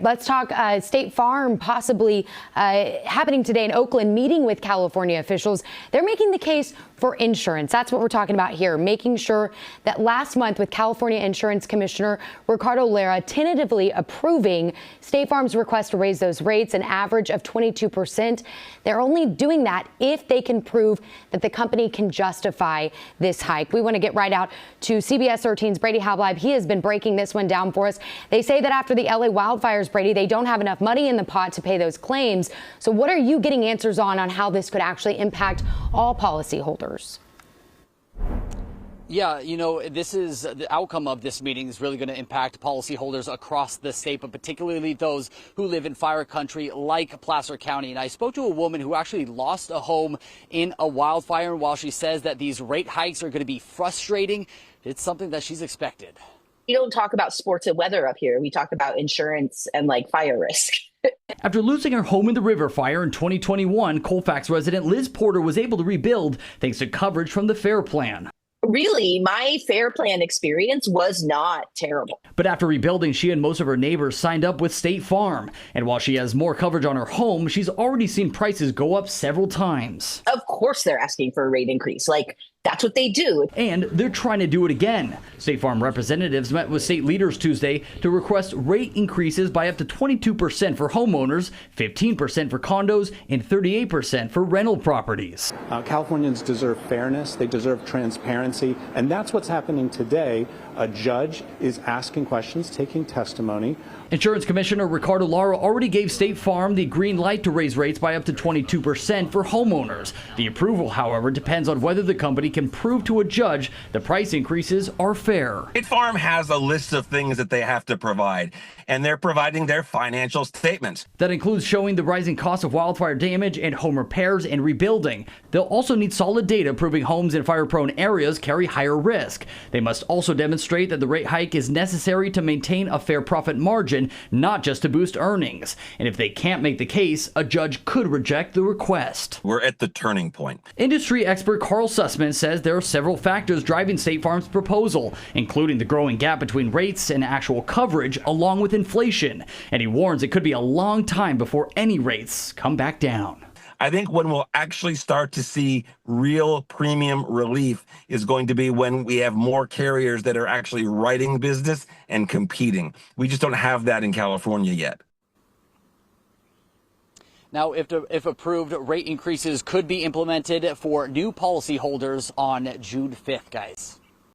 Let's talk State Farm possibly happening today in Oakland, meeting with California officials. They're making the case for insurance. That's what we're talking about here, making sure that last month with California Insurance Commissioner Ricardo Lara tentatively approving State Farm's request to raise those rates an average of 22%. They're only doing that if they can prove that the company can justify this hike. We want to get right out to CBS 13's Brady Halbleib. He has been breaking this one down for us. They say that after the LA wildfires, Brady, they don't have enough money in the pot to pay those claims. So what are you getting answers on how this could actually impact all policyholders? Yeah, this is the outcome of this meeting is really going to impact policyholders across the state, but particularly those who live in fire country like Placer County. And I spoke to a woman who actually lost a home in a wildfire. And while she says that these rate hikes are going to be frustrating, it's something that she's expected. We don't talk about sports and weather up here. We talk about insurance and fire risk. After losing her home in the river fire in 2021, Colfax resident Liz Porter was able to rebuild thanks to coverage from the FAIR Plan. Really, my FAIR Plan experience was not terrible. But after rebuilding, she and most of her neighbors signed up with State Farm. And while she has more coverage on her home, she's already seen prices go up several times. Of course they're asking for a rate increase. That's what they do. And they're trying to do it again. State Farm representatives met with state leaders Tuesday to request rate increases by up to 22% for homeowners, 15% for condos, and 38% for rental properties. Californians deserve fairness. They deserve transparency. And that's what's happening today. A judge is asking questions, taking testimony. Insurance Commissioner Ricardo Lara already gave State Farm the green light to raise rates by up to 22% for homeowners. The approval, however, depends on whether the company can prove to a judge the price increases are fair. State Farm has a list of things that they have to provide, and they're providing their financial statements. That includes showing the rising cost of wildfire damage and home repairs and rebuilding. They'll also need solid data proving homes in fire-prone areas carry higher risk. They must also demonstrate that the rate hike is necessary to maintain a fair profit margin, not just to boost earnings. And if they can't make the case, a judge could reject the request. We're at the turning point. Industry expert Carl Sussman says there are several factors driving State Farm's proposal, including the growing gap between rates and actual coverage, along with inflation. And he warns it could be a long time before any rates come back down. I think when we'll actually start to see real premium relief is going to be when we have more carriers that are actually writing business and competing. We just don't have that in California yet. Now, if approved, rate increases could be implemented for new policyholders on June 5th, guys.